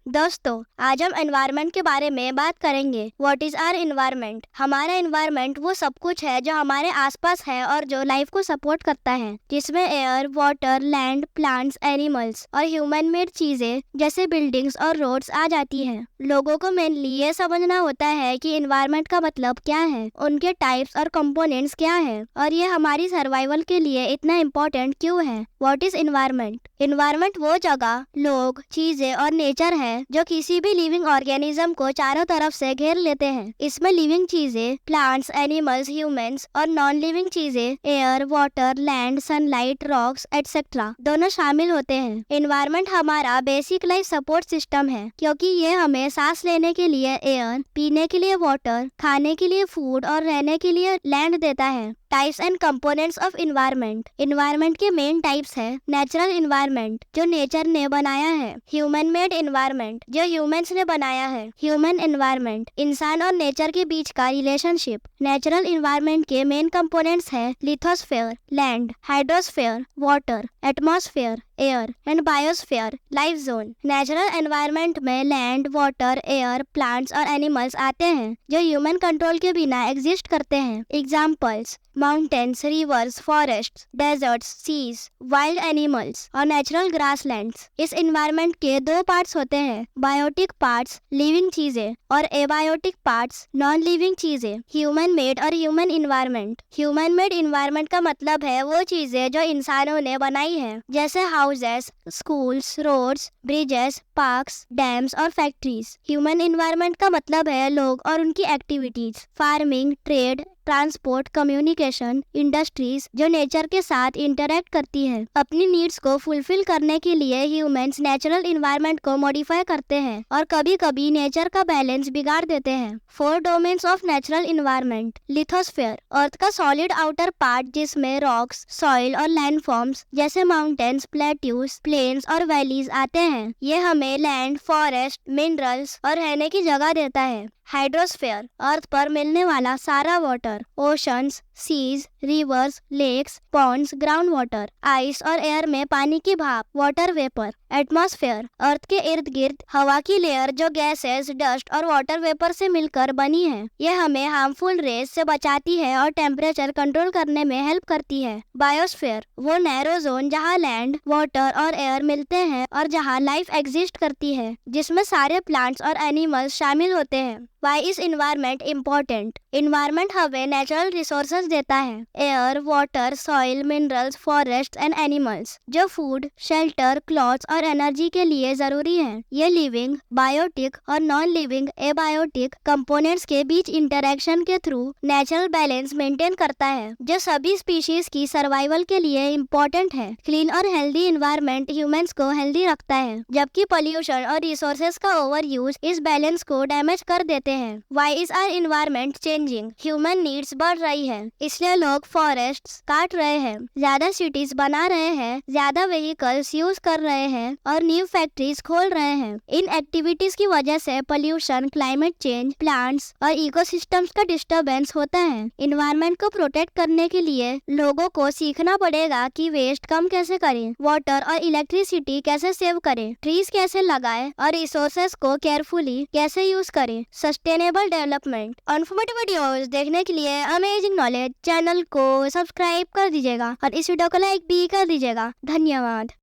दोस्तों, आज हम एनवायरनमेंट के बारे में बात करेंगे। What is our environment? हमारा एनवायरनमेंट वो सब कुछ है जो हमारे आसपास है और जो लाइफ को सपोर्ट करता है, जिसमें air, water, land, plants, animals और ह्यूमन मेड चीजें जैसे बिल्डिंग्स और रोड्स आ जाती हैं। लोगों को मेनली ये समझना होता है कि एनवायरनमेंट का मतलब क्या है, उनके टाइप्स और कंपोनेंट्स क्या है और ये हमारी सर्वाइवल के लिए इतना इम्पोर्टेंट क्यों है। What is environment? एनवायरनमेंट वो जगह, लोग, चीजें और नेचर है जो किसी भी लिविंग ऑर्गेनिज्म को चारों तरफ से घेर लेते हैं। इसमें लिविंग चीजें, प्लांट्स, एनिमल्स, ह्यूमंस और नॉन लिविंग चीजें, air, water, land, sunlight, rocks etcetera दोनों शामिल होते हैं। एनवायरनमेंट हमारा बेसिक लाइफ सपोर्ट सिस्टम है, क्योंकि ये हमें सांस लेने के लिए एयर, पीने के लिए वाटर, खाने के लिए फूड और रहने के लिए लैंड देता है। Types and components of environment. Environment के मेन टाइप्स है नेचुरल एनवायरनमेंट जो नेचर ने बनाया है, ह्यूमन मेड एनवायरनमेंट जो ह्यूमंस ने बनाया है, ह्यूमन एनवायरनमेंट इंसान और नेचर के बीच का रिलेशनशिप। नेचुरल एनवायरनमेंट के मेन कंपोनेंट्स है lithosphere, land, hydrosphere, water, atmosphere, air and biosphere, life zone. Natural environment में लैंड, वाटर, एयर, प्लांट्स और एनिमल्स आते हैं जो ह्यूमन कंट्रोल के बिना एग्जिस्ट करते हैं। Examples: mountains, rivers, forest, deserts, seas, wild animals और नेचुरल ग्रासलैंड्स। इस एनवायरनमेंट के दो पार्ट्स होते हैं, बायोटिक पार्ट्स लिविंग चीजें और एबायोटिक पार्ट्स नॉन लिविंग चीजें। ह्यूमन मेड और human environment. Human made environment का मतलब है वो चीजें जो इंसानों ने बनाई है, जैसे houses, schools, roads, bridges, parks, dams और फैक्ट्रीज। ह्यूमन एनवायरनमेंट का मतलब है लोग और उनकी activities, farming, trade, transport, communication, industries जो नेचर के साथ इंटरेक्ट करती हैं। अपनी नीड्स को फुलफिल करने के लिए ह्यूमंस नेचुरल एनवायरनमेंट को मॉडिफाई करते हैं और कभी कभी नेचर का बैलेंस बिगाड़ देते हैं। 4 domains of natural environment. Lithosphere, earth का सॉलिड आउटर पार्ट जिसमें रॉक्स, सॉइल और लैंड फॉर्म्स जैसे माउंटेन्स, प्लेट्यूज, प्लेन्स और वैलीज आते हैं। ये हमें लैंड, फॉरेस्ट, मिनरल्स और रहने की जगह देता है। हाइड्रोस्फेयर, अर्थ पर मिलने वाला सारा water, oceans, seas, rivers, lakes, ponds, ground water, ice और एयर में पानी की भाप, वाटर वेपर। एटमॉस्फेयर, अर्थ के इर्द गिर्द हवा की लेयर जो गैसेस, डस्ट और वाटर वेपर से मिलकर बनी है। यह हमें हार्मफुल रेज से बचाती है और टेम्परेचर कंट्रोल करने में हेल्प करती है। बायोस्फेयर, वो नैरो जोन जहाँ लैंड, वाटर और एयर मिलते हैं और जहाँ लाइफ एग्जिस्ट करती है, जिसमें सारे प्लांट्स और एनिमल्स शामिल होते हैं। Why is environment important? Environment हमें नेचुरल रिसोर्सेज देता है, air, water, soil, minerals, forest and animals जो फूड, शेल्टर, क्लॉथ्स और एनर्जी के लिए जरूरी हैं। ये लिविंग, बायोटिक और नॉन लिविंग एबायोटिक कंपोनेंट्स के बीच इंटरेक्शन के थ्रू नेचुरल बैलेंस मेंटेन करता है, जो सभी स्पीशीज की सर्वाइवल के लिए इम्पोर्टेंट है। क्लीन और हेल्दी एनवायरनमेंट ह्यूमंस को हेल्दी रखता है, जबकि पोल्यूशन और रिसोर्सेज का ओवर यूज इस बैलेंस को डैमेज कर देते हैं। Why is our environment changing? Human needs बढ़ रही है, इसलिए लोग फॉरेस्ट्स काट रहे हैं, ज्यादा सिटीज बना रहे हैं, ज्यादा व्हीकल्स यूज कर रहे हैं और न्यू फैक्ट्रीज खोल रहे हैं। इन एक्टिविटीज की वजह से पोल्यूशन, क्लाइमेट चेंज, प्लांट्स और इकोसिस्टम्स का डिस्टर्बेंस होता है। एनवायरनमेंट को प्रोटेक्ट करने के लिए लोगों को सीखना पड़ेगा कि वेस्ट कम कैसे करें, वाटर और इलेक्ट्रिसिटी कैसे सेव करें, ट्रीज कैसे लगाएं और रिसोर्सेज को केयरफुली कैसे यूज करें। Sustainable development. इन्फॉर्मेटिव वीडियोस देखने के लिए अमेजिंग नॉलेज चैनल को सब्सक्राइब कर दीजिएगा और इस वीडियो को लाइक भी कर दीजिएगा। धन्यवाद।